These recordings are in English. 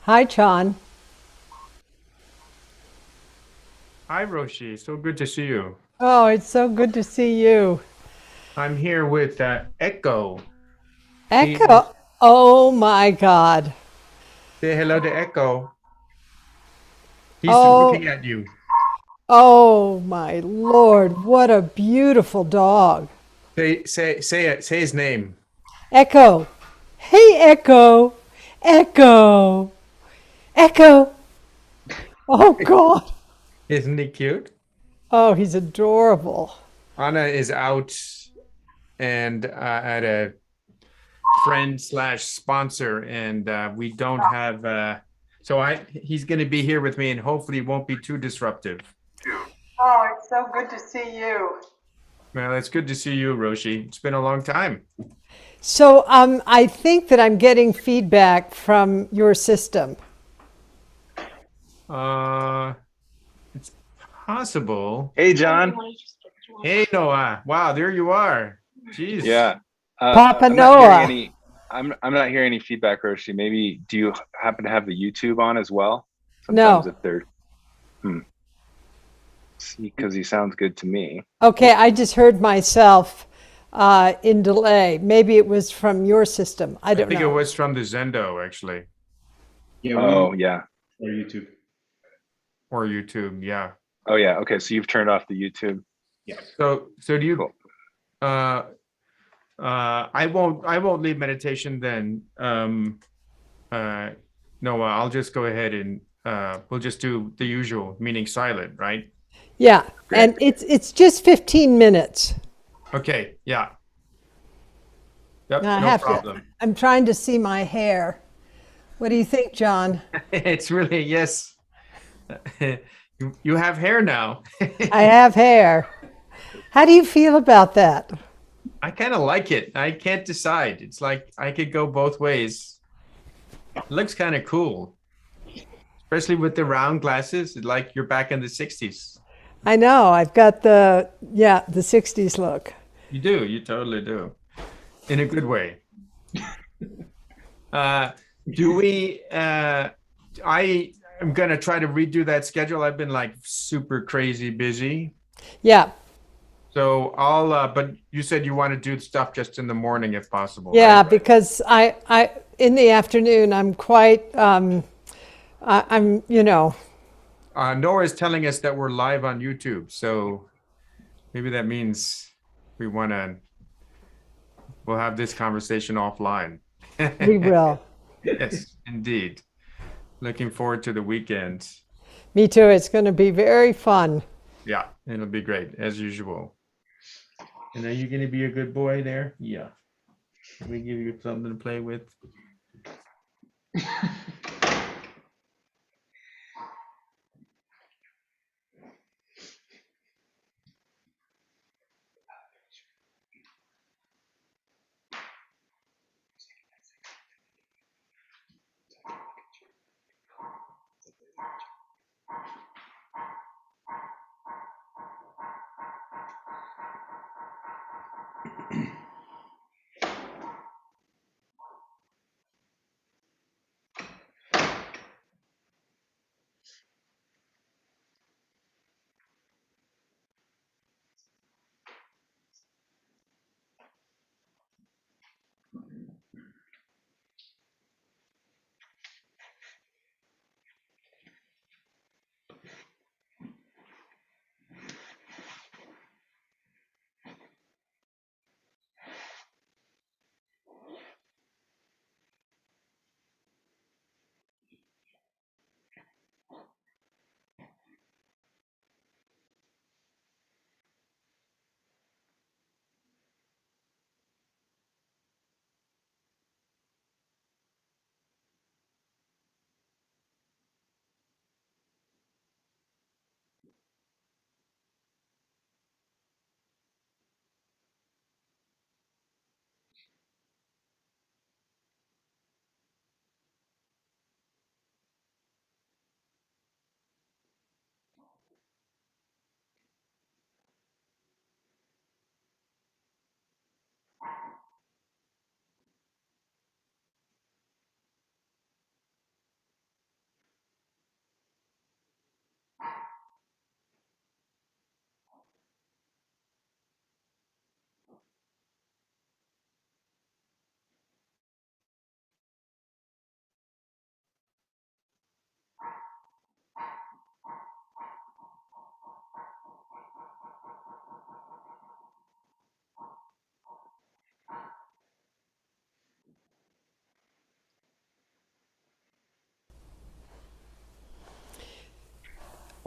Hi, John. Hi, Roshi. So good to see you. Oh, it's so good to see you. I'm here with Echo. He is, Echo. Oh my God. say hello to Echo. He's Oh, looking at you. oh my Lord. What a beautiful dog. Say his name. Echo. Hey, Echo. Echo. Echo. Oh God. Isn't he cute? Oh, he's adorable. Anna is out and at a friend slash sponsor, and we don't have. So he's going to be here with me, and hopefully, it won't be too disruptive. Oh, it's so good to see you. Well, it's good to see you, Roshi. It's been a long time. So, I think that I'm getting feedback from your system. Uh, it's possible. Hey, John. Hey, Noah. Wow, there you are. Jeez. Yeah. Papa I'm not hearing Noah. any. I'm not hearing any feedback, Roshi. Maybe do you happen to have the YouTube on as well? Sometimes No. if they're see, because he sounds good to me. Okay, I just heard myself in delay. Maybe it was from your system. I I don't think it know. was from the Zendo, actually, Yeah, we use Oh yeah. our YouTube. or YouTube. Yeah. Oh yeah. Okay. So you've turned off the YouTube. Yeah. So do you, Cool. uh, I won't leave meditation then. Uh, Noah, I'll just go ahead and we'll just do the usual, meaning silent, right? Yeah, Great. and it's just 15 minutes. Okay. Yeah. Now Yep. I No have to. problem. I'm trying to see my hair. What do you think, John? It's really, yes. You have hair now. I have hair. How do you feel about that? I kind of like it. I can't decide. It's like I could go both ways. It looks kind of cool, especially with the round glasses. It's like you're back in the 60s. I know I've got the 60s look. You do. You totally do. In a good way. Uh, do we I am gonna try to redo that schedule. I've been like super crazy busy. Yeah, So but you said you want to do stuff just in the morning if possible, yeah, right? because I in the afternoon I'm quite I'm Nora is telling us that we're live on YouTube, so maybe that means we want to we'll have this conversation offline. we will. Yes, indeed. Looking forward to the weekend. Me too. It's going to be very fun. Yeah, it'll be great as usual. And are you going to be a good boy there? Yeah. Let me give you something to play with.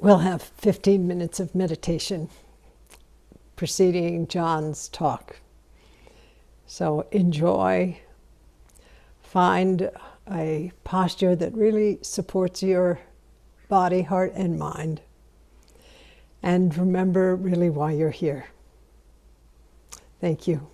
we'll have 15 minutes of meditation preceding John's talk. So enjoy. Find a posture that really supports your body, heart, and mind. And remember really why you're here. Thank you.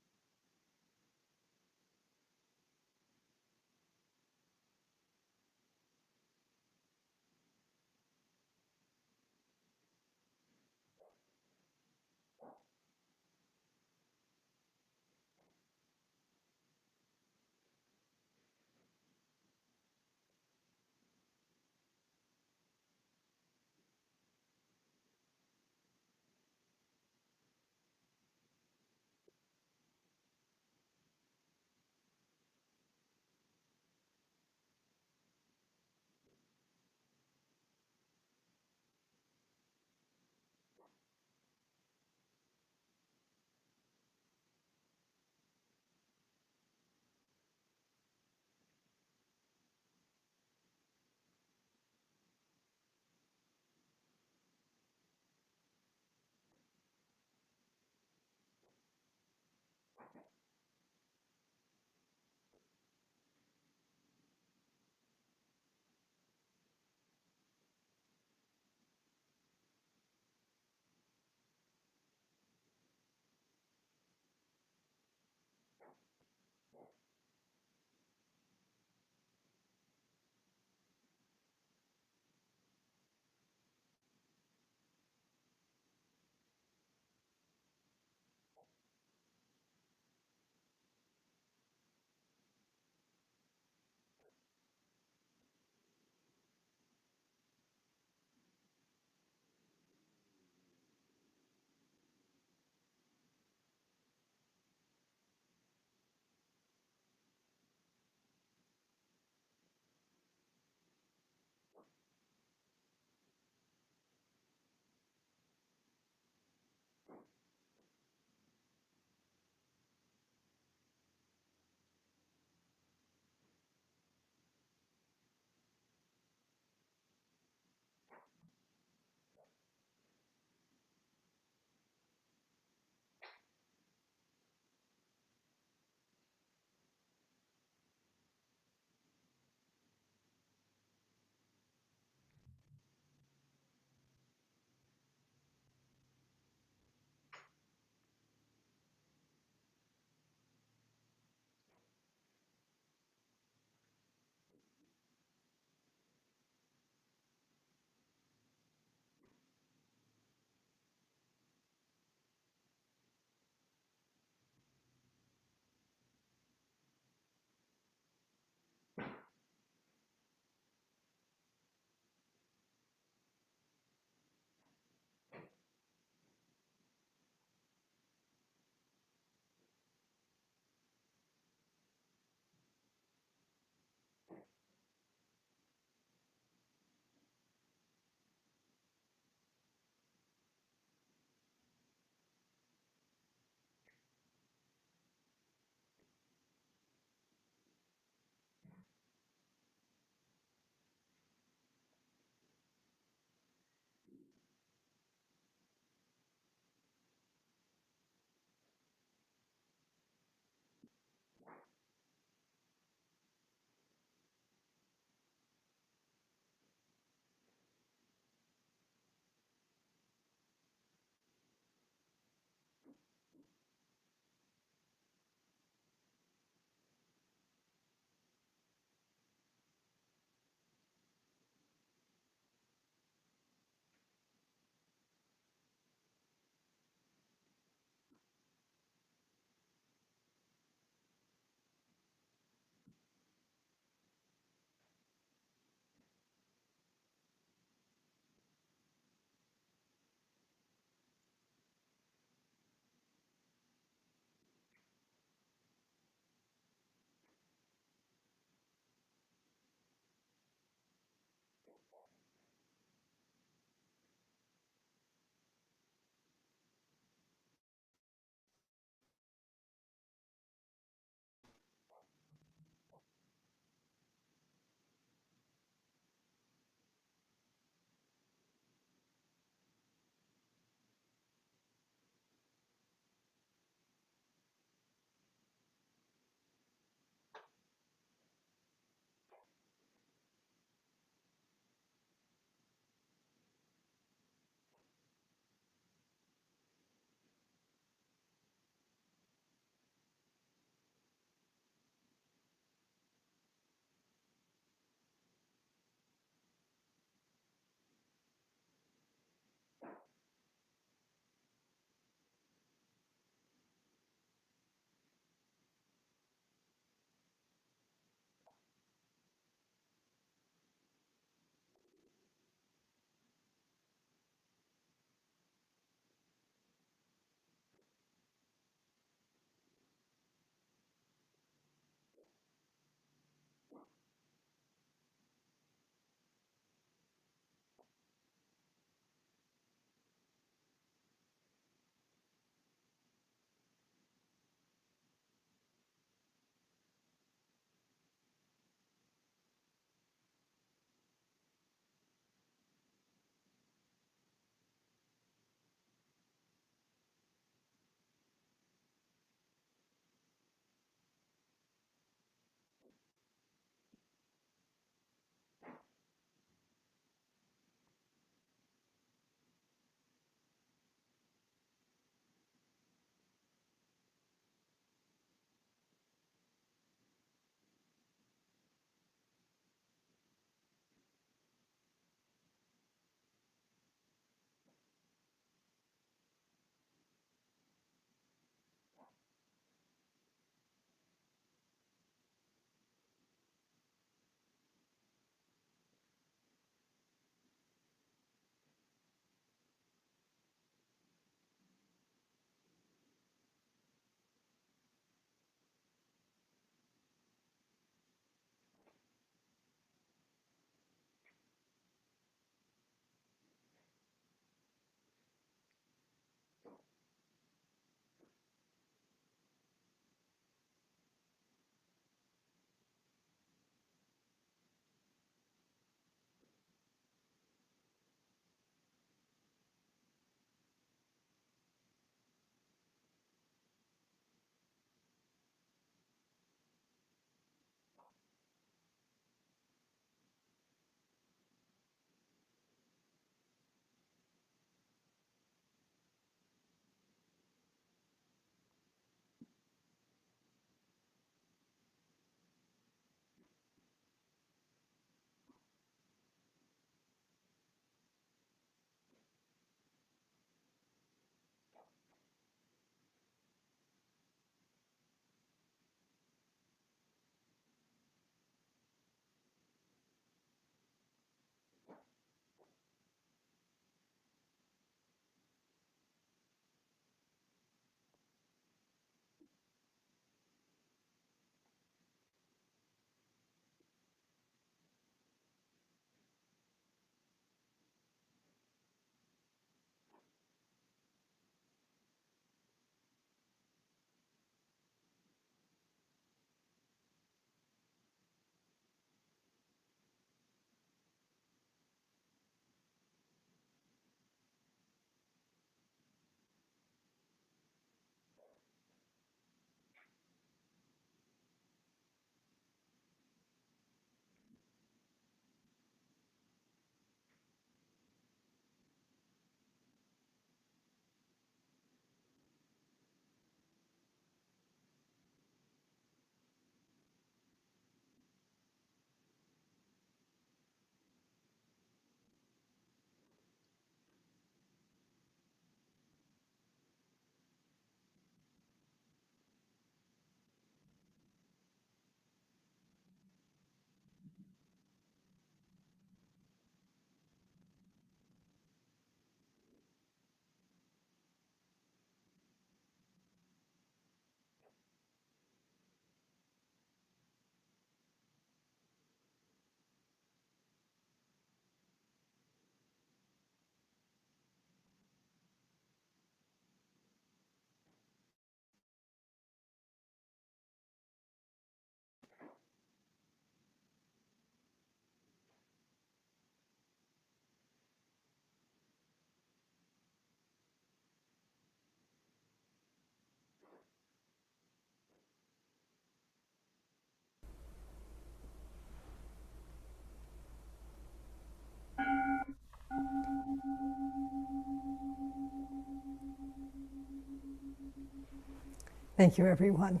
Thank you, everyone.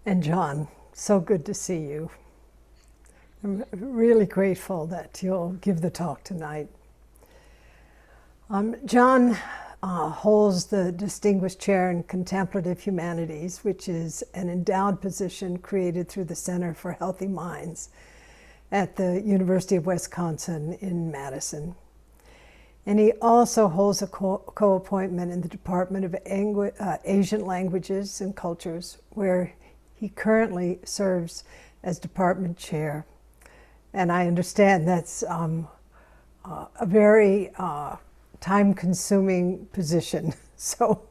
And John, so good to see you. I'm really grateful that you'll give the talk tonight. John holds the Distinguished Chair in Contemplative Humanities, which is an endowed position created through the Center for Healthy Minds at the University of Wisconsin in Madison. And he also holds a co-appointment in the Department of Asian Languages and Cultures, where he currently serves as department chair. And I understand that's a very time-consuming position. So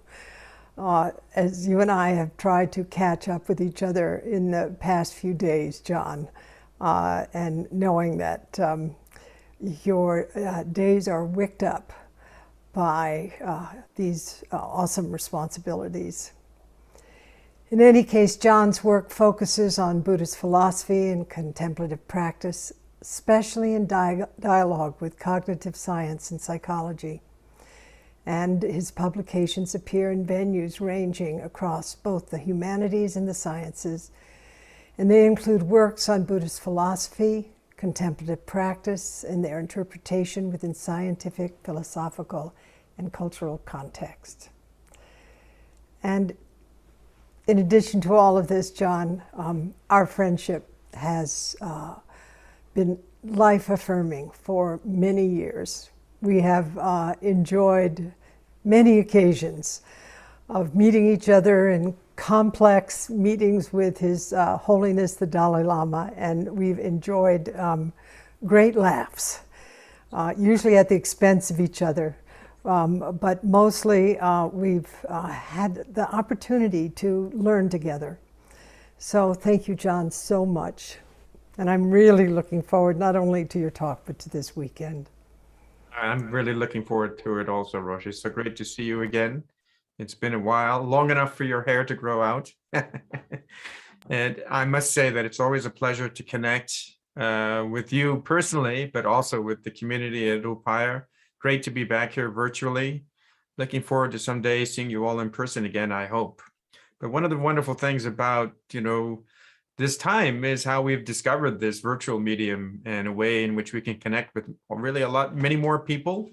as you and I have tried to catch up with each other in the past few days, John, and knowing that your days are wicked up by these awesome responsibilities. In any case, John's work focuses on Buddhist philosophy and contemplative practice, especially in dialogue with cognitive science and psychology. And his publications appear in venues ranging across both the humanities and the sciences, and they include works on Buddhist philosophy, contemplative practice, and their interpretation within scientific, philosophical, and cultural context. And in addition to all of this, John, our friendship has been life-affirming for many years. We have enjoyed many occasions of meeting each other in complex meetings with His Holiness the Dalai Lama, and we've enjoyed great laughs, usually at the expense of each other. But mostly we've had the opportunity to learn together. So thank you, John, so much. And I'm really looking forward not only to your talk, but to this weekend. I'm really looking forward to it also, Roshi. So great to see you again. It's been a while, long enough for your hair to grow out. And I must say that it's always a pleasure to connect with you personally, but also with the community at Upaya. Great to be back here virtually. Looking forward to someday seeing you all in person again, I hope. But one of the wonderful things about, this time is how we've discovered this virtual medium and a way in which we can connect with really many more people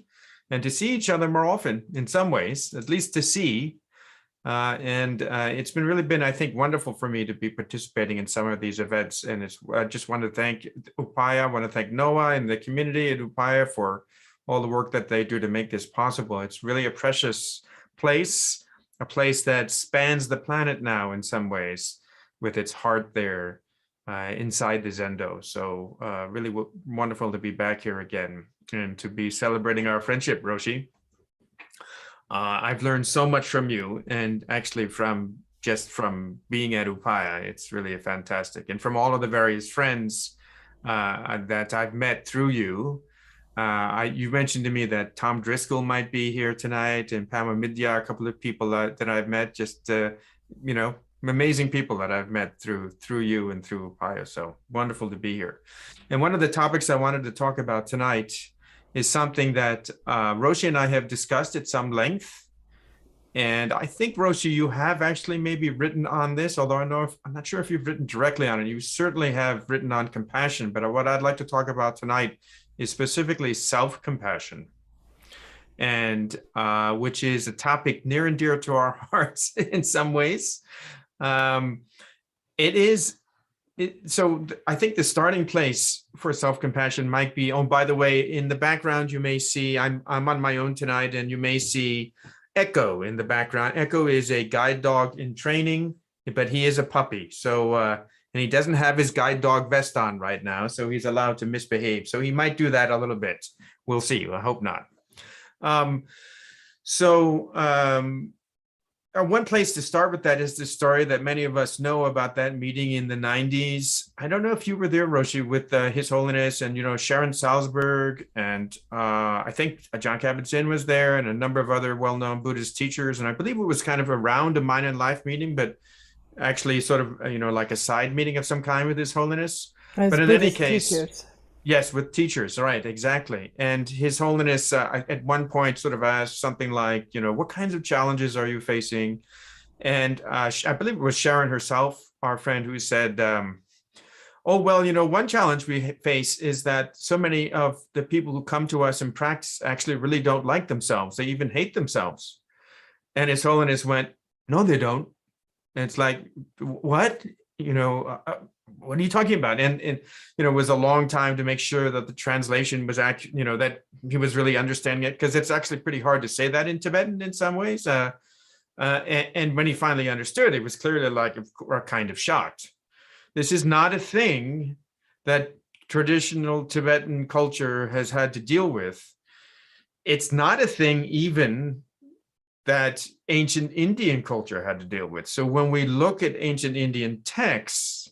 and to see each other more often in some ways, at least to see. It's really been, I think, wonderful for me to be participating in some of these events. And I just want to thank Upaya, I want to thank Noah and the community at Upaya for all the work that they do to make this possible. It's really a precious place, a place that spans the planet now in some ways, with its heart there inside the Zendo. So really wonderful to be back here again and to be celebrating our friendship, Roshi. I've learned so much from you, and actually from being at Upaya. It's really fantastic. And from all of the various friends that I've met through you. You mentioned to me that Tom Driscoll might be here tonight, and Pama Midya, a couple of people that I've met, just amazing people that I've met through you and through Upaya. So wonderful to be here. And one of the topics I wanted to talk about tonight is something that Roshi and I have discussed at some length. And I think, Roshi, you have actually maybe written on this, although I'm not sure if you've written directly on it. You certainly have written on compassion, but what I'd like to talk about tonight is specifically self-compassion, and which is a topic near and dear to our hearts in some ways. So I think the starting place for self-compassion might be, oh, by the way, in the background, you may see, I'm on my own tonight, and you may see Echo in the background. Echo is a guide dog in training, but he is a puppy. So, and he doesn't have his guide dog vest on right now, so he's allowed to misbehave. So he might do that a little bit. We'll see. I hope not. One place to start with that is the story that many of us know about that meeting in the 90s. I don't know if you were there, Roshi, with His Holiness and, Sharon Salzberg, and I think John Kabat-Zinn was there, and a number of other well-known Buddhist teachers. And I believe it was kind of around a Mind and Life meeting, but actually sort of, like a side meeting of some kind with His Holiness. But in any case, teachers. Yes, with teachers, right, exactly. And His Holiness at one point sort of asked something like, what kinds of challenges are you facing? And I believe it was Sharon herself, our friend, who said, oh, well, one challenge we face is that so many of the people who come to us in practice actually really don't like themselves. They even hate themselves. And His Holiness went, no, they don't. And it's like, what? What are you talking about? And it was a long time to make sure that the translation was actually, that he was really understanding it, because it's actually pretty hard to say that in Tibetan in some ways. And when he finally understood, it was clearly like we're kind of shocked. This is not a thing that traditional Tibetan culture has had to deal with. It's not a thing even that ancient Indian culture had to deal with. So when we look at ancient Indian texts,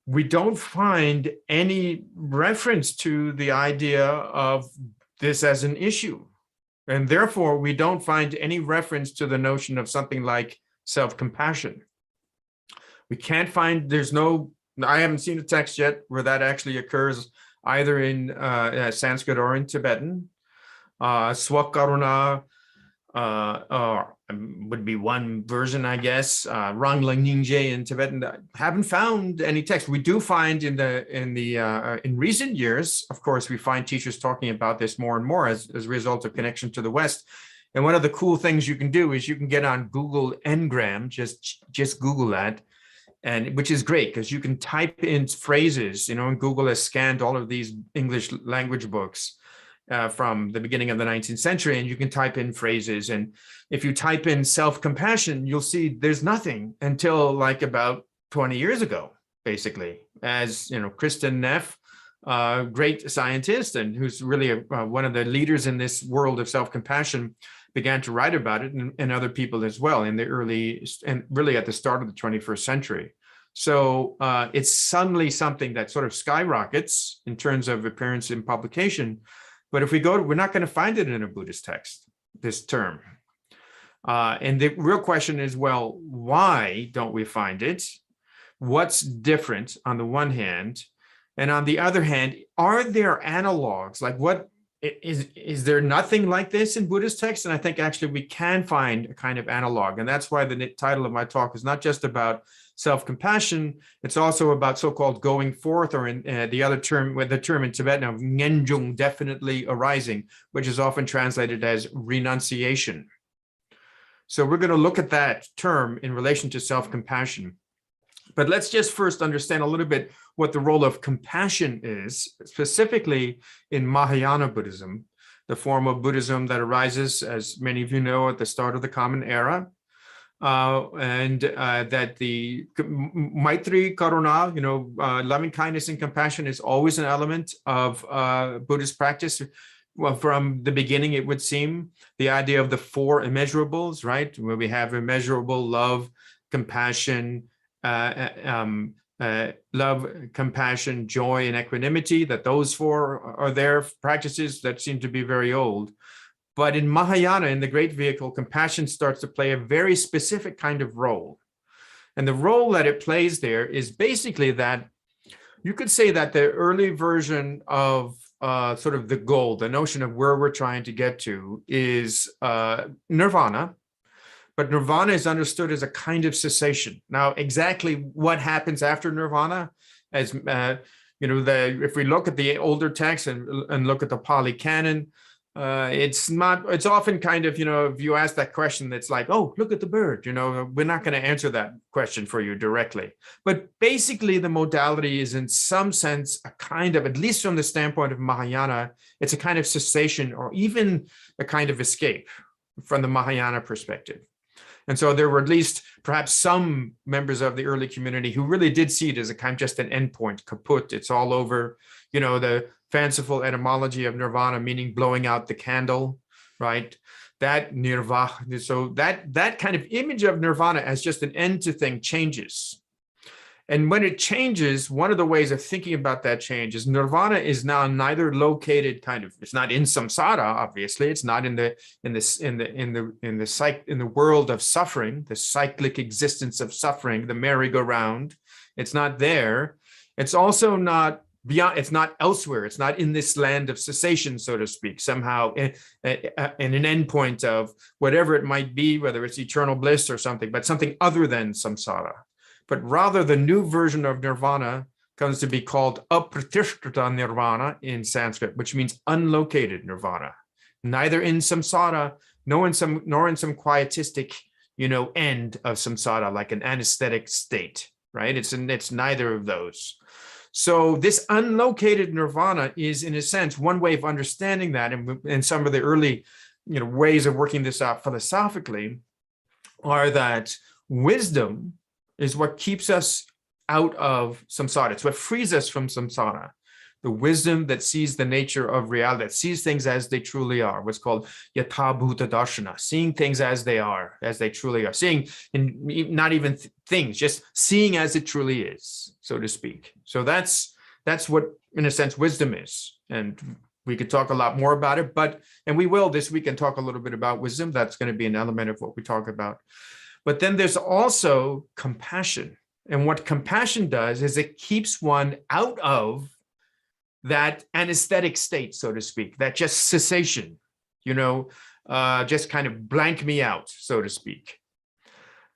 we don't find any reference to the idea of this as an issue. And therefore, we don't find any reference to the notion of something like self-compassion. We can't find, I haven't seen a text yet where that actually occurs either in Sanskrit or in Tibetan. Swakaruna would be one version, I guess. Ranglang Ningje in Tibetan. Haven't found any text. We do find in recent years, of course, we find teachers talking about this more and more as a result of connection to the West. And one of the cool things you can do is you can get on Google Ngram, just Google that, and which is great because you can type in phrases. And Google has scanned all of these English language books from the beginning of the 19th century, and you can type in phrases. And if you type in self-compassion, you'll see there's nothing until like about 20 years ago, basically, as Kristen Neff, great scientist, and who's really one of the leaders in this world of self-compassion, began to write about it, and other people as well in the early and really at the start of the 21st century. So it's suddenly something that sort of skyrockets in terms of appearance in publication. But if we go, we're not going to find it in a Buddhist text, this term. And the real question is, well, why don't we find it? What's different on the one hand? And on the other hand, are there analogs? Like what is there nothing like this in Buddhist texts? And I think actually we can find a kind of analog. And that's why the title of my talk is not just about self-compassion, it's also about so-called going forth, or in the other term, with the term in Tibetan of ngenjung, definitely arising, which is often translated as renunciation. So we're going to look at that term in relation to self-compassion. But let's just first understand a little bit what the role of compassion is, specifically in Mahayana Buddhism, the form of Buddhism that arises, as many of you know, at the start of the Common Era. And that the Maitri Karuna, loving kindness and compassion is always an element of Buddhist practice. Well, from the beginning, it would seem the idea of the four immeasurables, right? Where we have immeasurable love, compassion, love, compassion, joy, and equanimity, that those four are their practices that seem to be very old. But in Mahayana, in the great vehicle, compassion starts to play a very specific kind of role. And the role that it plays there is basically that you could say that the early version of sort of the goal, the notion of where we're trying to get to, is nirvana. But nirvana is understood as a kind of cessation. Now, exactly what happens after nirvana, as if we look at the older texts and look at the Pali Canon, it's often kind of, if you ask that question, it's like, oh, look at the bird, we're not going to answer that question for you directly. But basically, the modality is in some sense a kind of, at least from the standpoint of Mahayana, it's a kind of cessation or even a kind of escape from the Mahayana perspective. And so there were at least perhaps some members of the early community who really did see it as a kind of just an endpoint, kaput, it's all over, the fanciful etymology of nirvana, meaning blowing out the candle, right? That nirvana, so that kind of image of nirvana as just an end to thing changes. And when it changes, one of the ways of thinking about that change is nirvana is now neither located it's not in samsara, obviously. It's not in the world of suffering, the cyclic existence of suffering, the merry-go-round. It's not there. It's also not beyond, it's not elsewhere. It's not in this land of cessation, so to speak, somehow in an endpoint of whatever it might be, whether it's eternal bliss or something, but something other than samsara. But rather the new version of nirvana comes to be called apratishthita nirvana in Sanskrit, which means unlocated nirvana, neither in samsara, nor in some quietistic, end of samsara, like an anesthetic state, right? It's neither of those. So this unlocated nirvana is, in a sense, one way of understanding that, and some of the early, ways of working this out philosophically are that wisdom is what keeps us out of samsara. It's what frees us from samsara. The wisdom that sees the nature of reality, that sees things as they truly are, what's called yatha bhuta darshana, seeing things as they are, as they truly are, seeing in not even things, just seeing as it truly is, so to speak. So that's what, in a sense, wisdom is. And we could talk a lot more about it, and we will this week and talk a little bit about wisdom. That's going to be an element of what we talk about. But then there's also compassion. And what compassion does is it keeps one out of that anesthetic state, so to speak, that just cessation, just kind of blank me out, so to speak.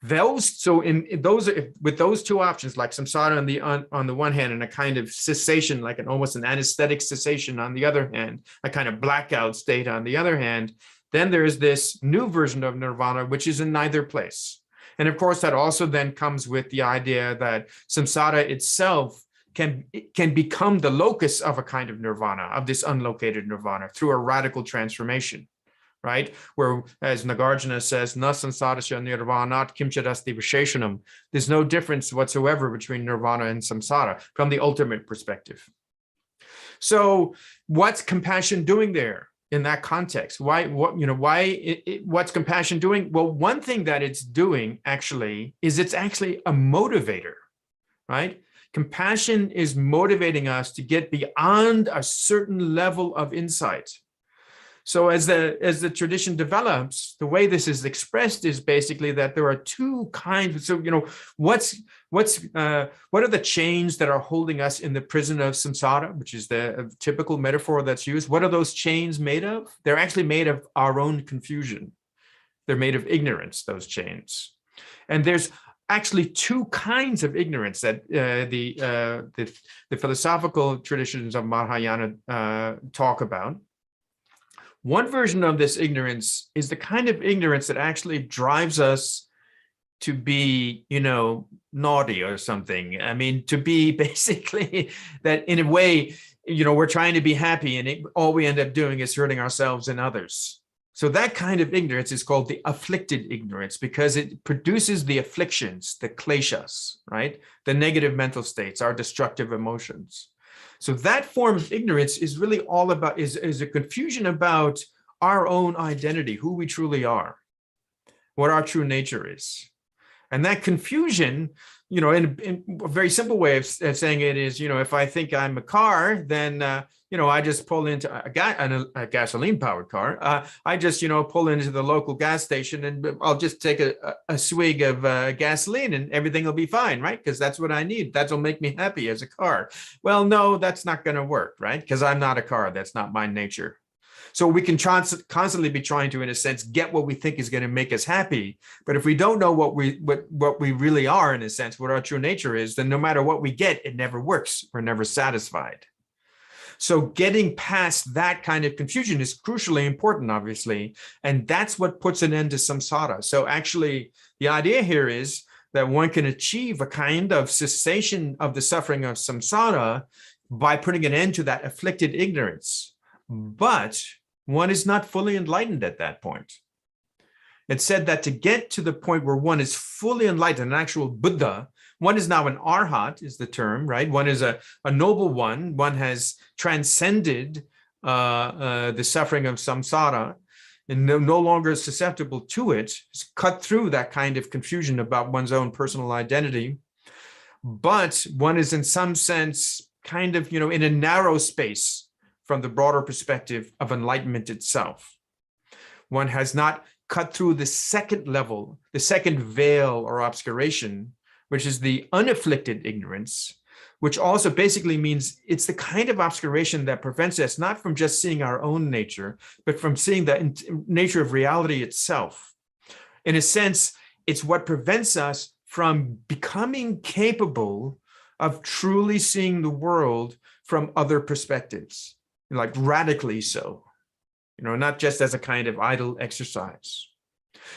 With those two options, like samsara on the one hand, and a kind of cessation, like almost an anesthetic cessation on the other hand, a kind of blackout state on the other hand, then there's this new version of nirvana, which is in neither place. And of course, that also then comes with the idea that samsara itself can become the locus of a kind of nirvana, of this unlocated nirvana, through a radical transformation, right? Where, as Nagarjuna says, na samsarasya nirvanat kimchadasti visheshanam. There's no difference whatsoever between nirvana and samsara from the ultimate perspective. So what's compassion doing there in that context? What's compassion doing? Well, one thing that it's doing actually is it's actually a motivator, right? Compassion is motivating us to get beyond a certain level of insight. So as the tradition develops, the way this is expressed is basically that there are two kinds. So, what are the chains that are holding us in the prison of samsara, which is the typical metaphor that's used? What are those chains made of? They're actually made of our own confusion. They're made of ignorance, those chains. And there's actually two kinds of ignorance that the philosophical traditions of Mahayana talk about. One version of this ignorance is the kind of ignorance that actually drives us to be, naughty or something. I mean, to be basically that in a way, we're trying to be happy and all we end up doing is hurting ourselves and others. So that kind of ignorance is called the afflicted ignorance because it produces the afflictions, the kleshas, right? The negative mental states, our destructive emotions. So that form of ignorance is really all about, is a confusion about our own identity, who we truly are, what our true nature is. And that confusion, in a very simple way of saying it is, if I think I'm a car, then, I just pull into a gasoline-powered car. I just, pull into the local gas station and I'll just take a swig of gasoline and everything will be fine, right? Because that's what I need. That'll make me happy as a car. Well, no, that's not going to work, right? Because I'm not a car. That's not my nature. So we can constantly be trying to, in a sense, get what we think is going to make us happy. But if we don't know what we really are, in a sense, what our true nature is, then no matter what we get, it never works. We're never satisfied. So getting past that kind of confusion is crucially important, obviously. And that's what puts an end to samsara. So actually, the idea here is that one can achieve a kind of cessation of the suffering of samsara by putting an end to that afflicted ignorance. But one is not fully enlightened at that point. It said that to get to the point where one is fully enlightened, an actual Buddha, one is now an Arhat is the term, right? One is a noble one. One has transcended the suffering of samsara and no longer susceptible to it. It's cut through that kind of confusion about one's own personal identity. But one is in some sense kind of, in a narrow space from the broader perspective of enlightenment itself. One has not cut through the second level, the second veil or obscuration, which is the unafflicted ignorance, which also basically means it's the kind of obscuration that prevents us not from just seeing our own nature, but from seeing the nature of reality itself. In a sense, it's what prevents us from becoming capable of truly seeing the world from other perspectives, like radically so, not just as a kind of idle exercise.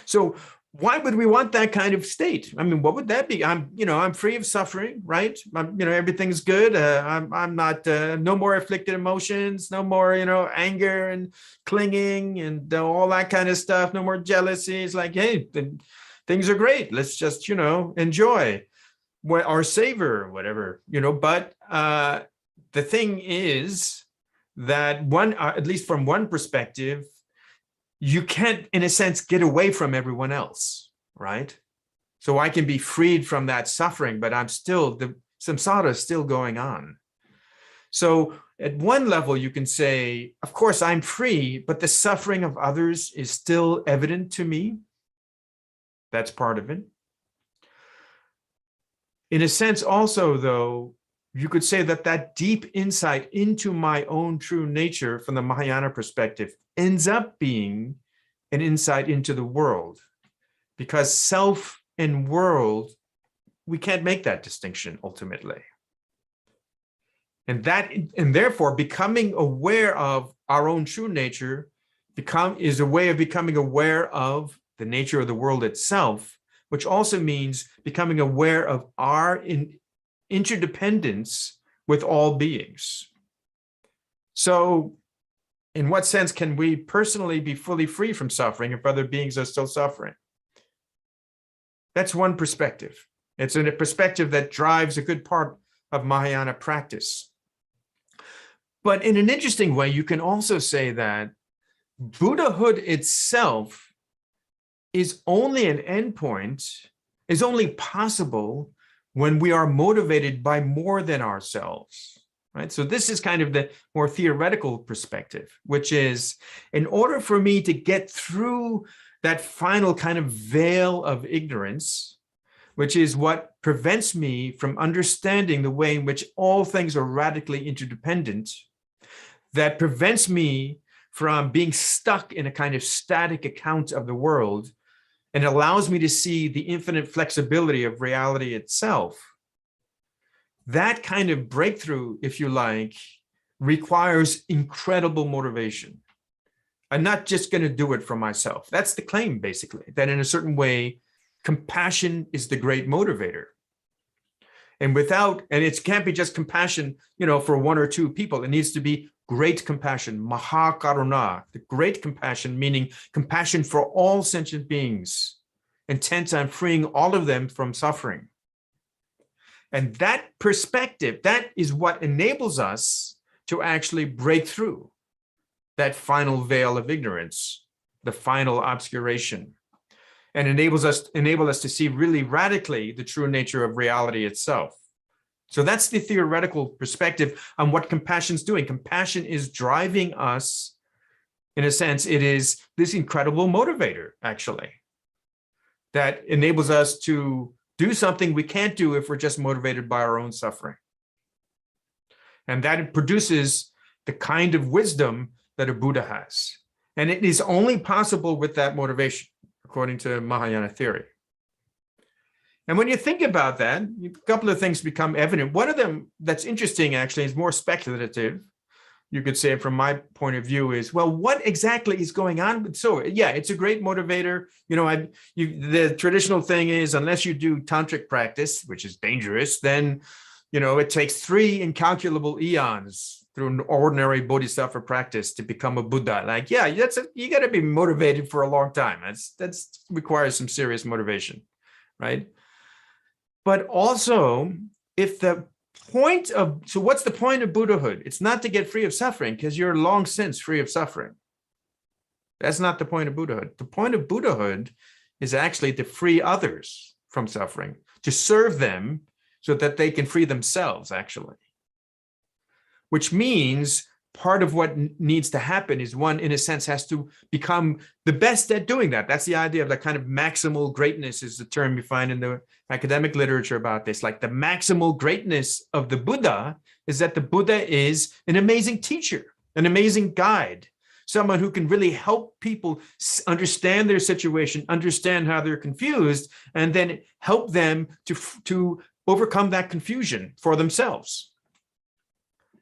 So why would we want that kind of state? I mean, what would that be? I'm free of suffering, right? Everything's good. I'm not, no more afflicted emotions, no more, anger and clinging and all that kind of stuff. No more jealousy. It's like, hey, things are great. Let's just, enjoy or savor, whatever, but the thing is that at least from one perspective, you can't, in a sense, get away from everyone else, right? So I can be freed from that suffering, but the samsara is still going on. So at one level, you can say, of course, I'm free, but the suffering of others is still evident to me. That's part of it. In a sense, also, though, you could say that deep insight into my own true nature from the Mahayana perspective ends up being an insight into the world, because self and world, we can't make that distinction ultimately. And therefore becoming aware of our own true nature is a way of becoming aware of the nature of the world itself, which also means becoming aware of our interdependence with all beings. So in what sense can we personally be fully free from suffering if other beings are still suffering? That's one perspective. It's a perspective that drives a good part of Mahayana practice. But in an interesting way, you can also say that Buddhahood itself is only an endpoint, is only possible when we are motivated by more than ourselves, right? So this is kind of the more theoretical perspective, which is, in order for me to get through that final kind of veil of ignorance, which is what prevents me from understanding the way in which all things are radically interdependent, that prevents me from being stuck in a kind of static account of the world, and allows me to see the infinite flexibility of reality itself. That kind of breakthrough, if you like, requires incredible motivation. I'm not just going to do it for myself. That's the claim, basically, that in a certain way, compassion is the great motivator. And it can't be just compassion, for one or two people. It needs to be great compassion, mahakaruna, the great compassion, meaning compassion for all sentient beings, intent on freeing all of them from suffering. And that perspective, that is what enables us to actually break through that final veil of ignorance, the final obscuration, and enable us to see really radically the true nature of reality itself. So that's the theoretical perspective on what compassion is doing. Compassion is driving us, in a sense, it is this incredible motivator, actually, that enables us to do something we can't do if we're just motivated by our own suffering. And that it produces the kind of wisdom that a Buddha has. And it is only possible with that motivation, according to Mahayana theory. And when you think about that, a couple of things become evident. One of them that's interesting, actually, is more speculative. You could say, from my point of view, is, well, what exactly is going on? So, yeah, it's a great motivator. The traditional thing is, unless you do tantric practice, which is dangerous, then, it takes 3 incalculable eons through an ordinary bodhisattva practice to become a Buddha. Like, yeah, you got to be motivated for a long time. That's requires some serious motivation, right? But also, so what's the point of Buddhahood? It's not to get free of suffering, because you're long since free of suffering. That's not the point of Buddhahood. The point of Buddhahood is actually to free others from suffering, to serve them so that they can free themselves, actually. Which means part of what needs to happen is one, in a sense, has to become the best at doing that. That's the idea of that kind of maximal greatness is the term you find in the academic literature about this. Like the maximal greatness of the Buddha is that the Buddha is an amazing teacher, an amazing guide, someone who can really help people understand their situation, understand how they're confused, and then help them to overcome that confusion for themselves.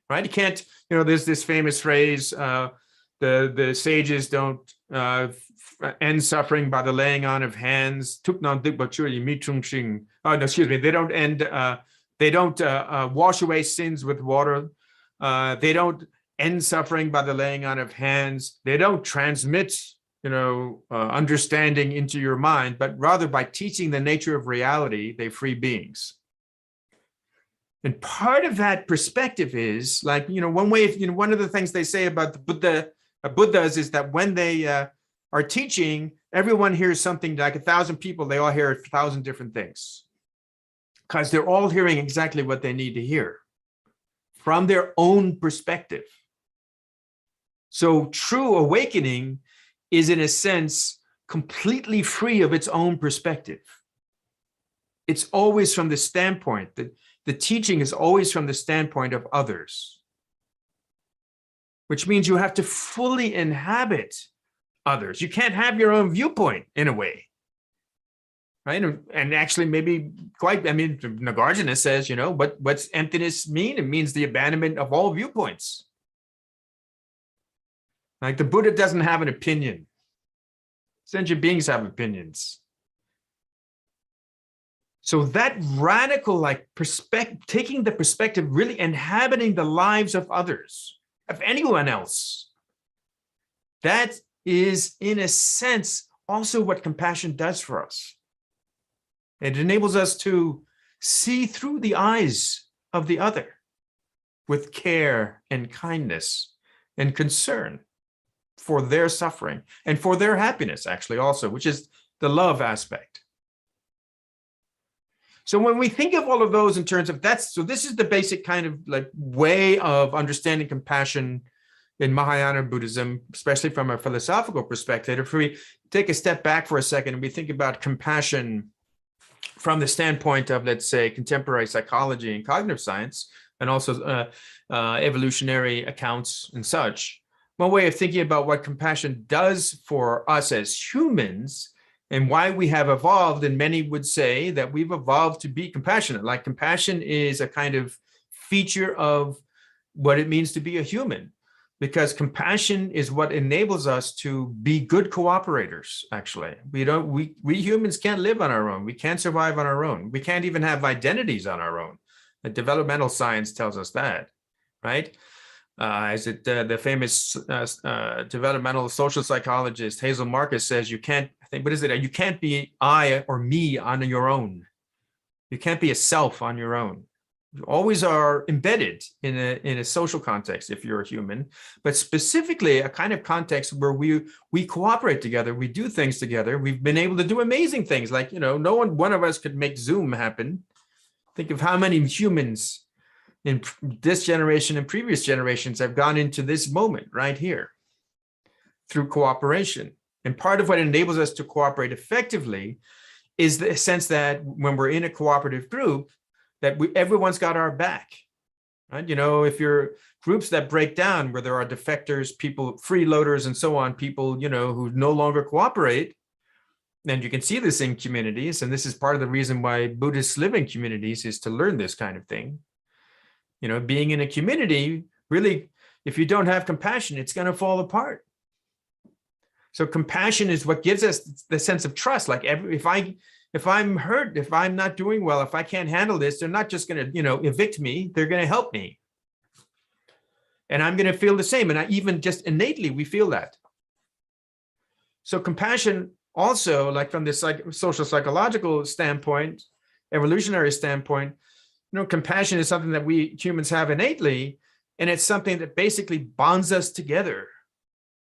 Right? You can't, there's this famous phrase, the sages don't end suffering by the laying on of hands. Oh, no, excuse me. They don't wash away sins with water. They don't end suffering by the laying on of hands. They don't transmit, understanding into your mind, but rather by teaching the nature of reality, they free beings. And part of that perspective is like, one way, one of the things they say about the Buddhas is that when they are teaching, everyone hears something like 1,000 people, they all hear 1,000 different things because they're all hearing exactly what they need to hear from their own perspective. So true awakening is in a sense completely free of its own perspective. It's always from the standpoint that the teaching is always from the standpoint of others, which means you have to fully inhabit others. You can't have your own viewpoint in a way, right? And actually maybe Nagarjuna says, what's emptiness mean? It means the abandonment of all viewpoints. Like the Buddha doesn't have an opinion. Sentient beings have opinions. So that radical perspective, taking the perspective, really inhabiting the lives of others, of anyone else, that is in a sense also what compassion does for us. It enables us to see through the eyes of the other with care and kindness and concern for their suffering and for their happiness, actually, also, which is the love aspect. So when we think of all of those in terms of so this is the basic kind of way of understanding compassion in Mahayana Buddhism, especially from a philosophical perspective. If we take a step back for a second and we think about compassion from the standpoint of, let's say, contemporary psychology and cognitive science, and also evolutionary accounts and such, one way of thinking about what compassion does for us as humans and why we have evolved, and many would say that we've evolved to be compassionate. Like compassion is a kind of feature of what it means to be a human, because compassion is what enables us to be good cooperators, actually. We humans can't live on our own. We can't survive on our own. We can't even have identities on our own. The developmental science tells us that, right? The famous developmental social psychologist Hazel Marcus says, you can't be I or me on your own. You can't be a self on your own. You always are embedded in a social context if you're a human, but specifically a kind of context where we cooperate together, we do things together. We've been able to do amazing things like, one of us could make Zoom happen. Think of how many humans in this generation and previous generations have gone into this moment right here through cooperation. And part of what enables us to cooperate effectively is the sense that when we're in a cooperative group, that everyone's got our back, right? If you're groups that break down where there are defectors, people, freeloaders, and so on, people, who no longer cooperate, and you can see this in communities, and this is part of the reason why Buddhists live in communities is to learn this kind of thing. Being in a community, really, if you don't have compassion, it's going to fall apart. So compassion is what gives us the sense of trust. Like if I'm hurt, if I'm not doing well, if I can't handle this, they're not just going to, evict me. They're going to help me. And I'm going to feel the same. And even just innately, we feel that. So compassion also, like from this social psychological standpoint, evolutionary standpoint, compassion is something that we humans have innately, and it's something that basically bonds us together.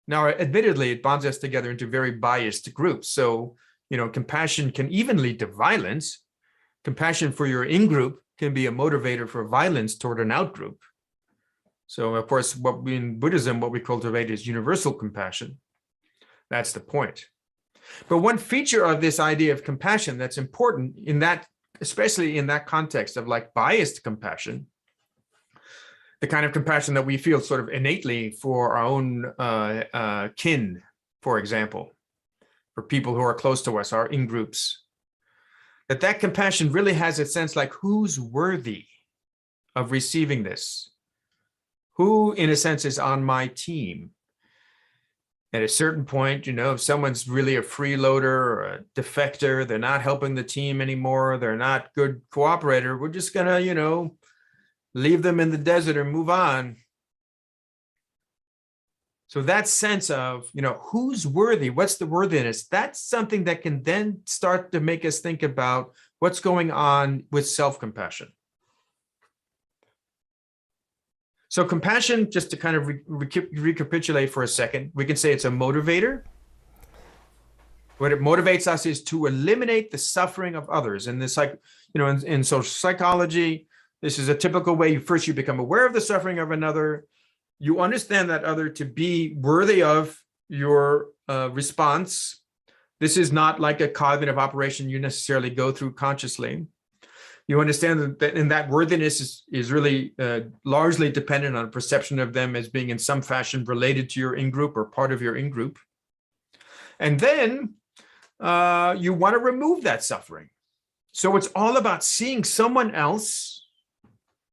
Now, admittedly, it bonds us together into very biased groups. So, compassion can even lead to violence. Compassion for your in-group can be a motivator for violence toward an out-group. So of course, in Buddhism, what we cultivate is universal compassion. That's the point. But one feature of this idea of compassion that's important in that, especially in that context of like biased compassion, the kind of compassion that we feel sort of innately for our own kin, for example, for people who are close to us, our in-groups, that compassion really has a sense like who's worthy of receiving this? Who, in a sense, is on my team? At a certain point, if someone's really a freeloader or a defector, they're not helping the team anymore, they're not good cooperator, we're just gonna, leave them in the desert or move on. So that sense of, who's worthy, what's the worthiness, that's something that can then start to make us think about what's going on with self-compassion. So compassion, just to kind of recapitulate for a second, we can say it's a motivator. What it motivates us is to eliminate the suffering of others. And this, like, in social psychology, this is a typical way. First, you become aware of the suffering of another. You understand that other to be worthy of your response. This is not like a cognitive operation you necessarily go through consciously. You understand that in that worthiness is really largely dependent on perception of them as being in some fashion related to your in-group or part of your in-group. And then you want to remove that suffering. So it's all about seeing someone else,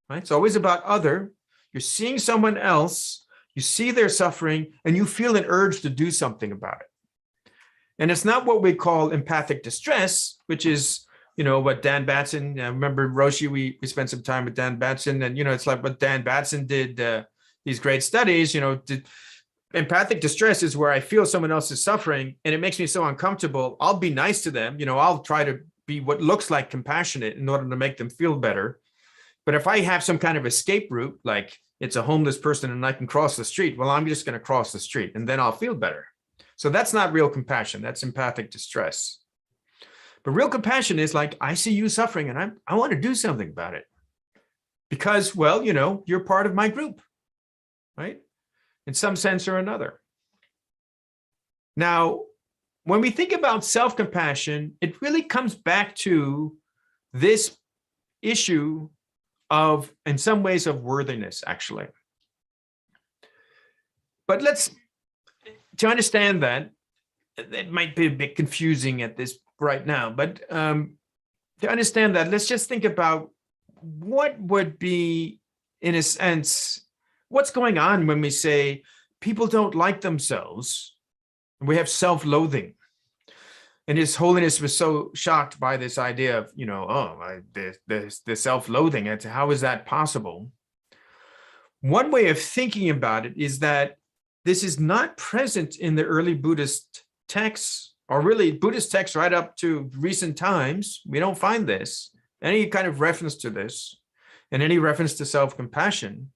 right? It's always about other. You're seeing someone else, you see their suffering, and you feel an urge to do something about it. And it's not what we call empathic distress, which is what Dan Batson, I remember Roshi, we spent some time with Dan Batson, and it's like what Dan Batson did, these great studies, empathic distress is where I feel someone else is suffering and it makes me so uncomfortable. I'll be nice to them, I'll try to be what looks like compassionate in order to make them feel better. But if I have some kind of escape route, like it's a homeless person and I can cross the street, well, I'm just going to cross the street and then I'll feel better. So that's not real compassion, that's empathic distress. But real compassion is like, I see you suffering and I want to do something about it. Because, well, you're part of my group, right? In some sense or another. Now, when we think about self-compassion, it really comes back to this issue of, in some ways, of worthiness, actually. But to understand that, it might be a bit confusing at this right now, but to understand that, let's just think about what would be, in a sense, what's going on when we say people don't like themselves and we have self-loathing. And His Holiness was so shocked by this idea of, the self-loathing. How is that possible? One way of thinking about it is that this is not present in the early Buddhist texts, or really Buddhist texts right up to recent times. We don't find this, any kind of reference to this, and any reference to self-compassion,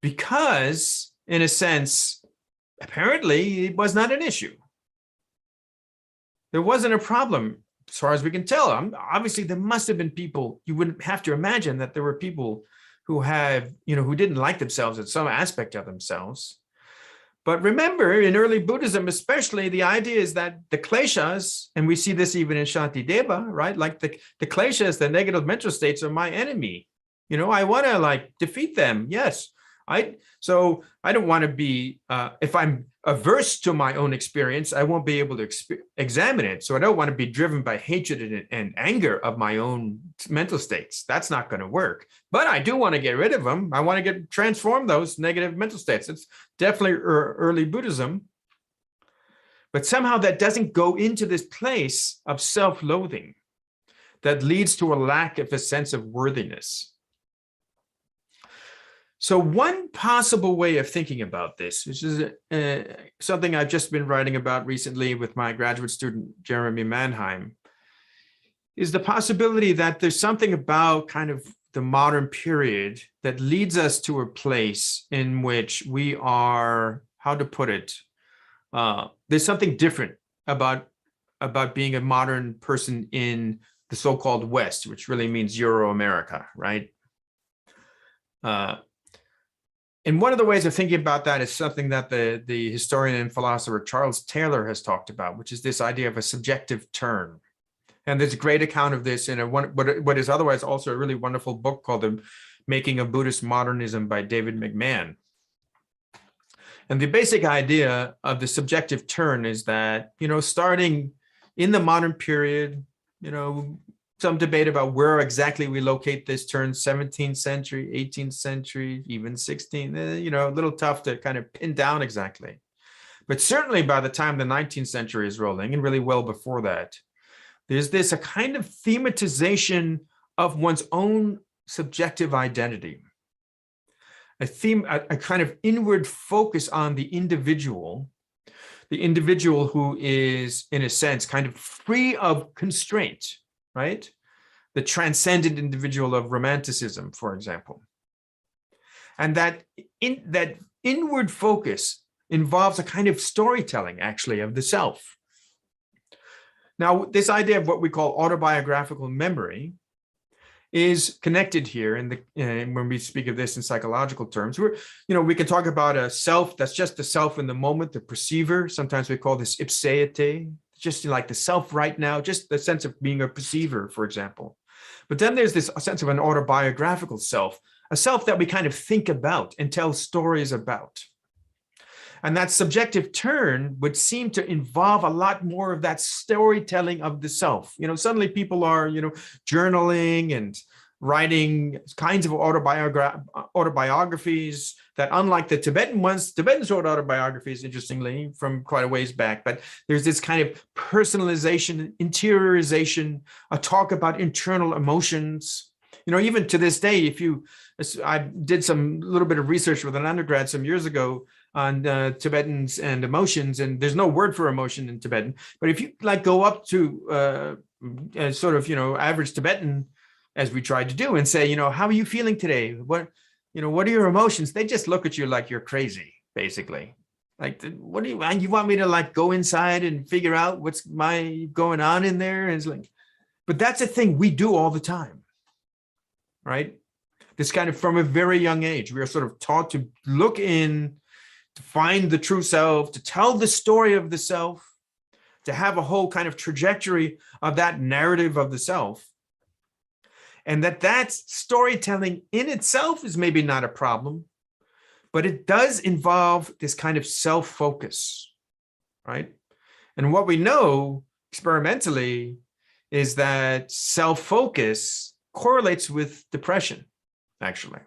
because, in a sense, apparently it was not an issue. There wasn't a problem, as far as we can tell. Obviously, there must have been people. You wouldn't have to imagine that there were people who who didn't like themselves at some aspect of themselves. But remember, in early Buddhism, especially, the idea is that the kleshas, and we see this even in Shantideva, right? Like the kleshas, the negative mental states, are my enemy. I want to defeat them. Yes. So I don't want to be, if I'm averse to my own experience, I won't be able to examine it. So I don't want to be driven by hatred and anger of my own mental states. That's not going to work. But I do want to get rid of them. I want to transform those negative mental states. It's definitely early Buddhism. But somehow that doesn't go into this place of self-loathing that leads to a lack of a sense of worthiness. So one possible way of thinking about this, which is something I've just been writing about recently with my graduate student, Jeremy Mannheim, is the possibility that there's something about kind of the modern period that leads us to a place in which we are, how to put it, there's something different about being a modern person in the so-called West, which really means Euro-America, right? And one of the ways of thinking about that is something that the historian and philosopher Charles Taylor has talked about, which is this idea of a subjective turn. And there's a great account of this in what is otherwise also a really wonderful book called The Making of Buddhist Modernism by David McMahon. And the basic idea of the subjective turn is that, starting in the modern period, some debate about where exactly we locate this turn, 17th century, 18th century, even 16th, a little tough to kind of pin down exactly. But certainly by the time the 19th century is rolling, and really well before that, there's this a kind of thematization of one's own subjective identity. A kind of inward focus on the individual who is, in a sense, kind of free of constraint, right? The transcendent individual of Romanticism, for example. And that inward focus involves a kind of storytelling, actually, of the self. Now, this idea of what we call autobiographical memory is connected here when we speak of this in psychological terms. We can talk about a self that's just the self in the moment, the perceiver. Sometimes we call this ipseity, just like the self right now, just the sense of being a perceiver, for example. But then there's this sense of an autobiographical self, a self that we kind of think about and tell stories about. And that subjective turn would seem to involve a lot more of that storytelling of the self. Suddenly people are, journaling and writing kinds of autobiographies that, unlike the Tibetan ones, Tibetans wrote autobiographies, interestingly, from quite a ways back. But there's this kind of personalization, interiorization, a talk about internal emotions. Even to this day, I did some little bit of research with an undergrad some years ago on Tibetans and emotions, and there's no word for emotion in Tibetan. But if you go up to average Tibetan, as we tried to do, and say, how are you feeling today? What are your emotions? They just look at you like you're crazy, basically. Like, what do you want me to go inside and figure out what's going on in there? And it's like, but that's a thing we do all the time, right? This kind of, from a very young age, we are sort of taught to look in, to find the true self, to tell the story of the self, to have a whole kind of trajectory of that narrative of the self. And that storytelling in itself is maybe not a problem, but it does involve this kind of self-focus, right? And what we know experimentally is that self-focus correlates with depression, actually.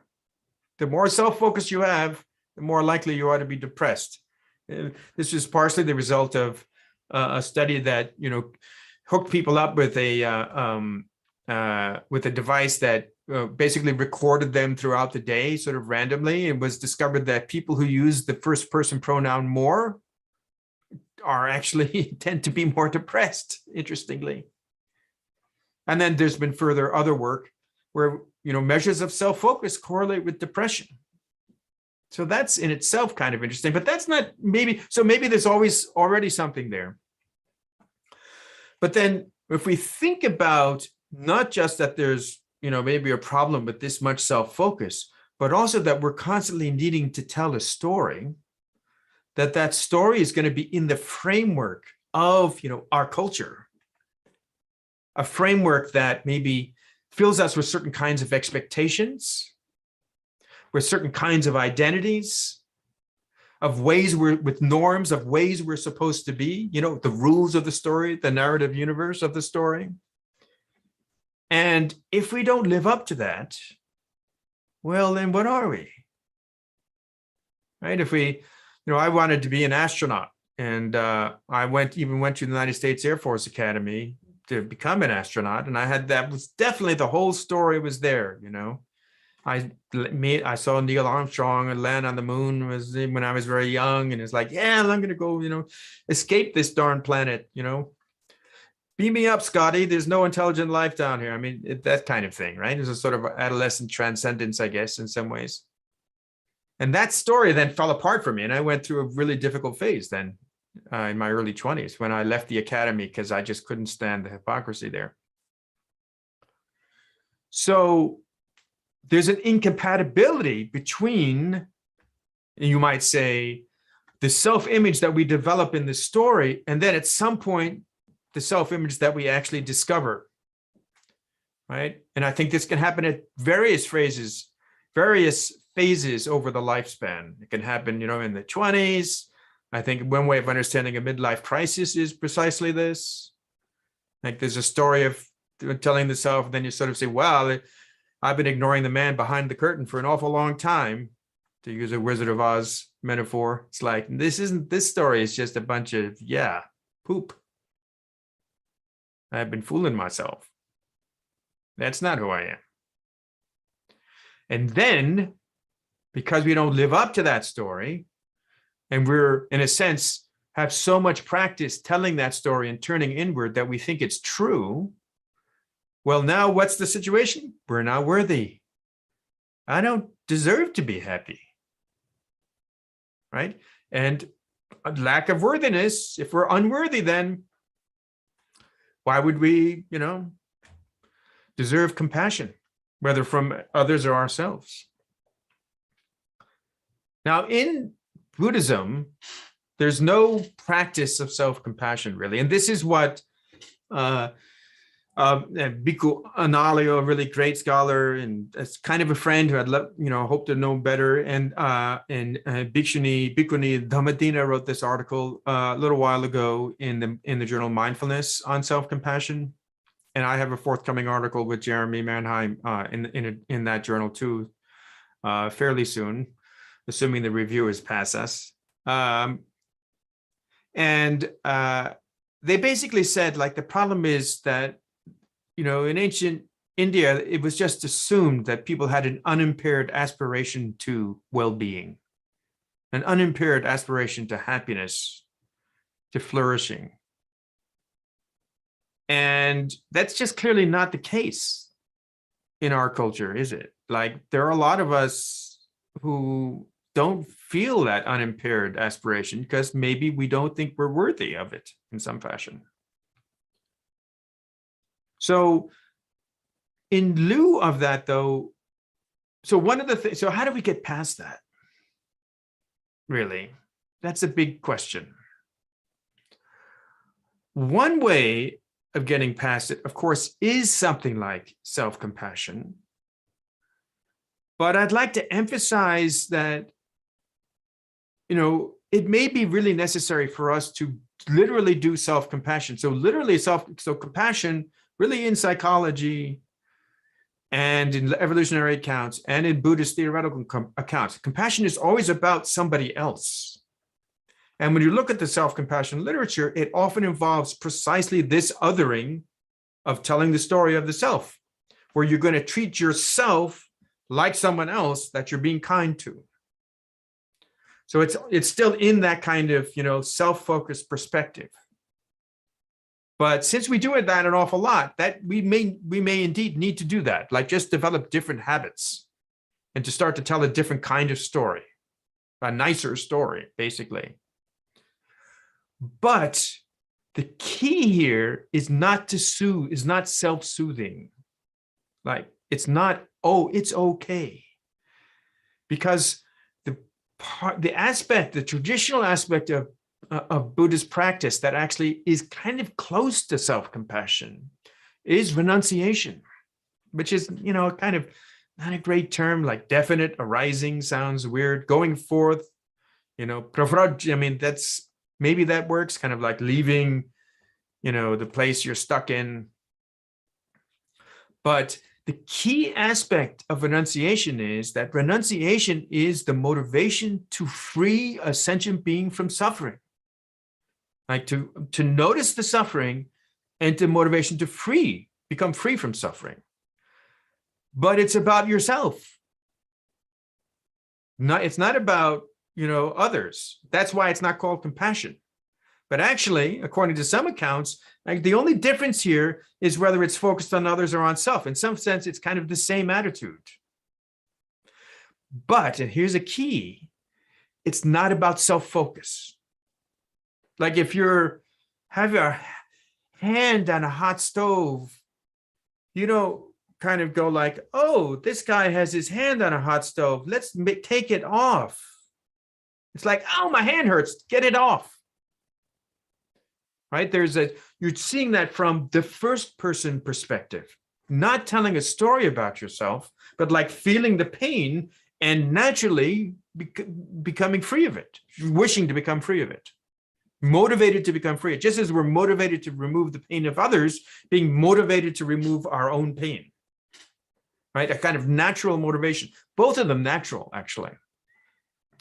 The more self-focus you have, the more likely you are to be depressed. This is partially the result of a study that hooked people up with a device that basically recorded them throughout the day, sort of randomly. It was discovered that people who use the first person pronoun more are actually tend to be more depressed, interestingly. And then there's been further other work where measures of self-focus correlate with depression. So that's in itself kind of interesting, but that's not maybe there's always already something there. But then if we think about not just that there's, maybe a problem with this much self-focus, but also that we're constantly needing to tell a story, that story is going to be in the framework of, our culture, a framework that maybe fills us with certain kinds of expectations, with certain kinds of identities, of ways with norms of ways we're supposed to be, the rules of the story, the narrative universe of the story. And if we don't live up to that, well, then what are we? Right? If we, I wanted to be an astronaut, and I went to the United States Air Force Academy to become an astronaut, and that was definitely the whole story was there, I saw Neil Armstrong and land on the moon when I was very young, and it's like, yeah, I'm going to go, escape this darn planet, beam me up, Scotty. There's no intelligent life down here. I mean, that kind of thing, right? It's a sort of adolescent transcendence, I guess, in some ways. And that story then fell apart for me, and I went through a really difficult phase then in my early 20s when I left the academy because I just couldn't stand the hypocrisy there. So there's an incompatibility between you might say, the self-image that we develop in the story, and then at some point, the self-image that we actually discover, right? And I think this can happen at various phases over the lifespan. It can happen, in the 20s. I think one way of understanding a midlife crisis is precisely this. Like there's a story of telling the self, then you sort of say, well, I've been ignoring the man behind the curtain for an awful long time, to use a Wizard of Oz metaphor. It's like, this story is just a bunch of, poop. I've been fooling myself. That's not who I am. And then, because we don't live up to that story, and we're, in a sense, have so much practice telling that story and turning inward that we think it's true, well, now what's the situation? We're not worthy. I don't deserve to be happy, right? And a lack of worthiness, if we're unworthy, then why would we, deserve compassion, whether from others or ourselves? Now, in Buddhism, there's no practice of self-compassion, really. And this is what Bhikkhu Analio, a really great scholar, and it's kind of a friend who I'd hope to know better. And Bhikkhuni Dhammadina wrote this article a little while ago in the journal Mindfulness on self-compassion. And I have a forthcoming article with Jeremy Mannheim in that journal too, fairly soon, assuming the reviewers pass us. And they basically said, like, the problem is that, in ancient India, it was just assumed that people had an unimpaired aspiration to well-being, an unimpaired aspiration to happiness, to flourishing. And that's just clearly not the case in our culture, is it? Like, there are a lot of us who don't feel that unimpaired aspiration because maybe we don't think we're worthy of it in some fashion. So in lieu of that, though, so one of the things, so how do we get past that? Really, that's a big question. One way of getting past it, of course, is something like self-compassion. But I'd like to emphasize that, it may be really necessary for us to literally do self-compassion. So literally compassion, really in psychology and in evolutionary accounts and in Buddhist theoretical accounts, compassion is always about somebody else. And when you look at the self-compassion literature, it often involves precisely this othering of telling the story of the self, where you're going to treat yourself like someone else that you're being kind to. So it's still in that kind of, self-focused perspective. But since we do that an awful lot, that we may indeed need to do that, like just develop different habits and to start to tell a different kind of story, a nicer story, basically. But the key here is not self-soothing. Like, it's not, it's okay. Because the traditional aspect of Buddhist practice that actually is kind of close to self-compassion is renunciation, which is, kind of not a great term, like definite arising sounds weird. Going forth, maybe that works, kind of like leaving, the place you're stuck in. But the key aspect of renunciation is that renunciation is the motivation to free a sentient being from suffering. Like to notice the suffering and the motivation to become free from suffering. But it's about yourself. It's not about, others. That's why it's not called compassion. But actually, according to some accounts, like the only difference here is whether it's focused on others or on self. In some sense, it's kind of the same attitude. But, and here's a key, it's not about self-focus. Like if you have your hand on a hot stove, you don't kind of go like, oh, this guy has his hand on a hot stove, let's take it off. It's like, oh, my hand hurts, get it off. Right? You're seeing that from the first person perspective, not telling a story about yourself, but like feeling the pain and naturally becoming free of it, wishing to become free of it, motivated to become free. Just as we're motivated to remove the pain of others, being motivated to remove our own pain, right? A kind of natural motivation, both of them natural, actually.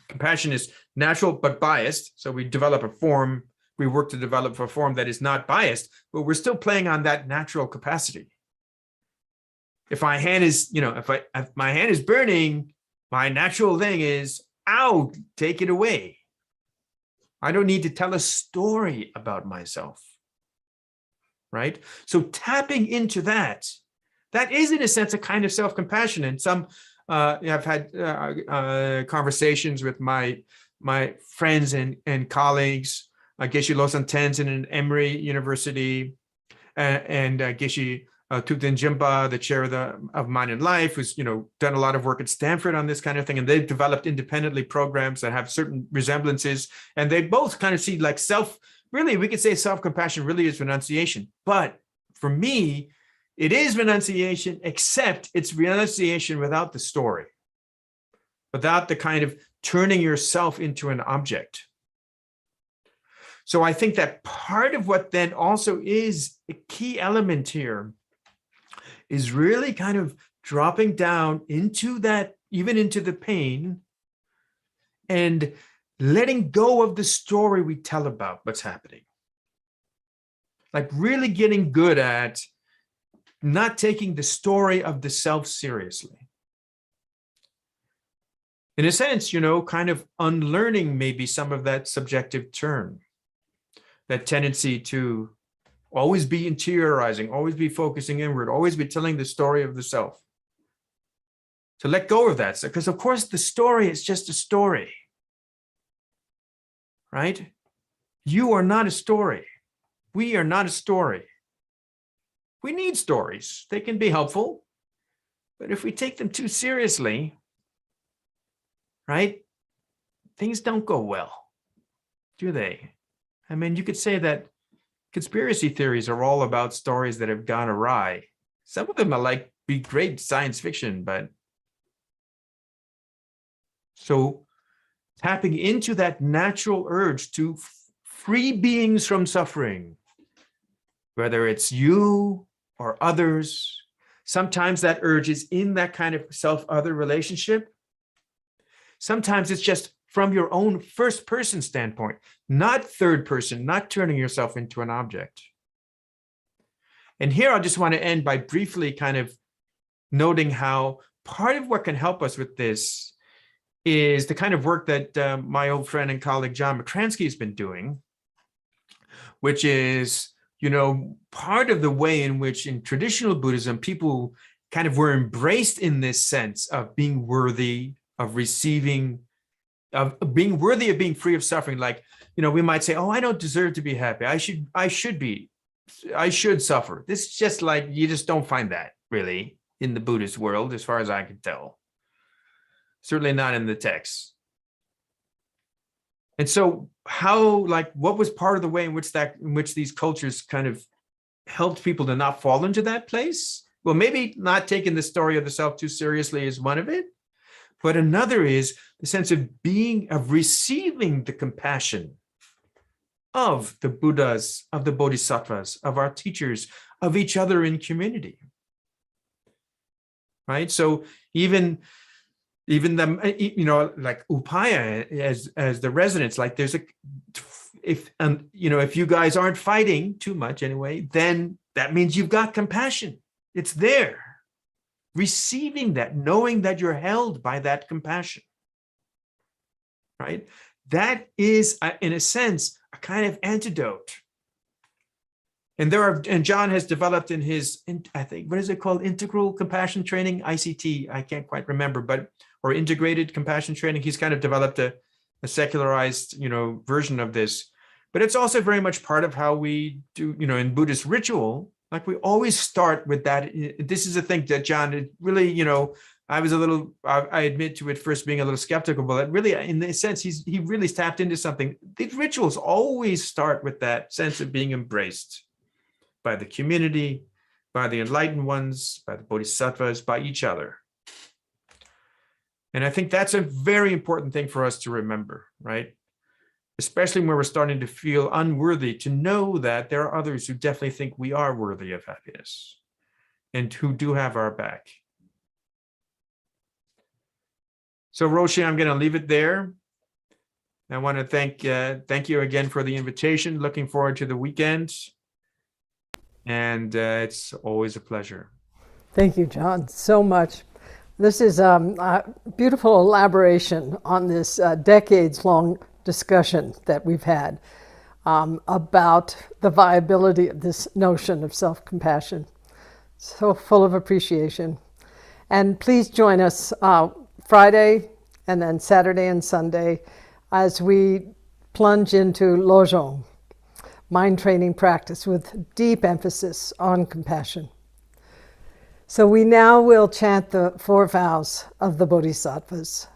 Compassion is natural, but biased. So we develop a form, we work to develop a form that is not biased, but we're still playing on that natural capacity. If my hand is, if my hand is burning, my natural thing is, ow, take it away. I don't need to tell a story about myself, right? So tapping into that is in a sense a kind of self-compassion. And I've had conversations with my friends and colleagues, Geshe Losang Tenzin in Emory University, and Geshe Thupten Jimpa, the chair of Mind and Life, who's done a lot of work at Stanford on this kind of thing, and they've developed independently programs that have certain resemblances, and they both kind of see like really, we could say self-compassion really is renunciation. But for me, it is renunciation, except it's renunciation without the story, without the kind of turning yourself into an object. So I think that part of what then also is a key element here is really kind of dropping down into that, even into the pain, and letting go of the story we tell about what's happening. Like really getting good at not taking the story of the self seriously. In a sense, kind of unlearning maybe some of that subjective turn, that tendency to always be interiorizing, always be focusing inward, always be telling the story of the self. To let go of that, because of course the story is just a story, right? You are not a story. We are not a story. We need stories. They can be helpful, but if we take them too seriously, right, things don't go well, do they? I mean, you could say that conspiracy theories are all about stories that have gone awry. Some of them are be great science fiction, but so tapping into that natural urge to free beings from suffering, whether it's you or others, sometimes that urge is in that kind of self-other relationship. Sometimes it's just from your own first person standpoint, not third person, not turning yourself into an object. And here I just want to end by briefly kind of noting how part of what can help us with this is the kind of work that my old friend and colleague John McCransky has been doing, which is, part of the way in which in traditional Buddhism, people kind of were embraced in this sense of being worthy of receiving, of being worthy of being free of suffering. Like, we might say, oh, I don't deserve to be happy. I should suffer. This is just like, you just don't find that really in the Buddhist world, as far as I can tell. Certainly not in the text. And so what was part of the way in which these cultures kind of helped people to not fall into that place? Well, maybe not taking the story of the self too seriously is one of it, but another is the sense of receiving the compassion of the Buddhas, of the Bodhisattvas, of our teachers, of each other in community, right? So even them, like upaya as the residents, like there's if you guys aren't fighting too much anyway, then that means you've got compassion. It's there. Receiving that, knowing that you're held by that compassion, right? That is, in a sense, a kind of antidote. And John has developed in his, I think, what is it called? Integral compassion training, ICT. I can't quite remember, or integrated compassion training. He's kind of developed a secularized, version of this. But it's also very much part of how we do, in Buddhist ritual. Like we always start with that. This is a thing that John really, I was I admit to it first being a little skeptical, but really, in a sense, he really tapped into something. These rituals always start with that sense of being embraced by the community, by the enlightened ones, by the bodhisattvas, by each other. And I think that's a very important thing for us to remember, right? Especially when we're starting to feel unworthy, to know that there are others who definitely think we are worthy of happiness and who do have our back. So Roshi, I'm going to leave it there. I want to thank you again for the invitation. Looking forward to the weekend. And it's always a pleasure. Thank you, John, so much. This is a beautiful elaboration on this decades-long discussion that we've had about the viability of this notion of self-compassion. So full of appreciation. And please join us Friday and then Saturday and Sunday as we plunge into Lojong, mind training practice with deep emphasis on compassion. So we now will chant the 4 vows of the Bodhisattvas.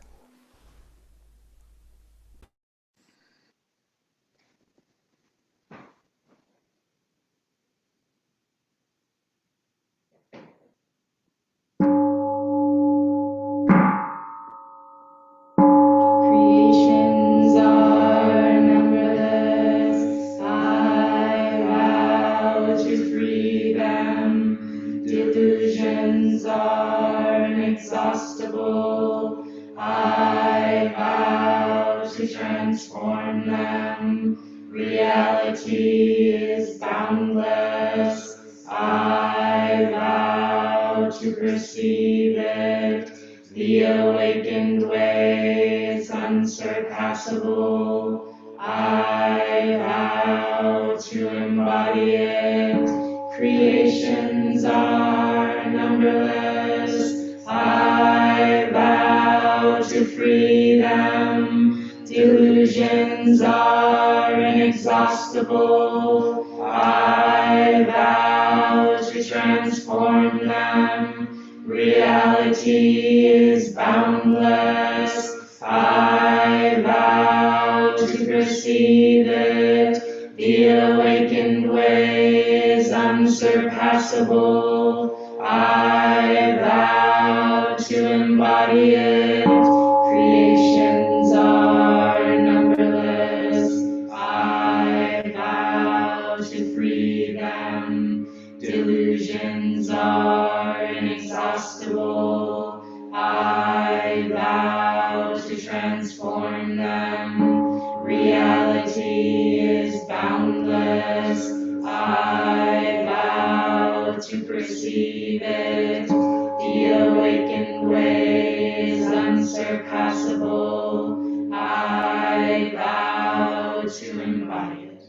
Creations are numberless. I vow to free them. Delusions are inexhaustible. I vow to transform them. Reality is boundless. I vow to perceive it. The awakened way is unsurpassable. I vow to embody it. Creations are numberless. I vow to free them. Delusions are inexhaustible. I vow to transform them. Reality is boundless. I vow to perceive it. The awakened way is unsurpassable. I vow to embody it. Creations are numberless. I vow to free them. Delusions are inexhaustible. I vow to transform them. Reality is boundless. I vow to perceive it. The awakened way is unsurpassable. I vow to embody it.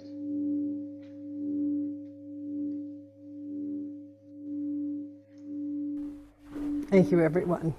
Thank you, everyone.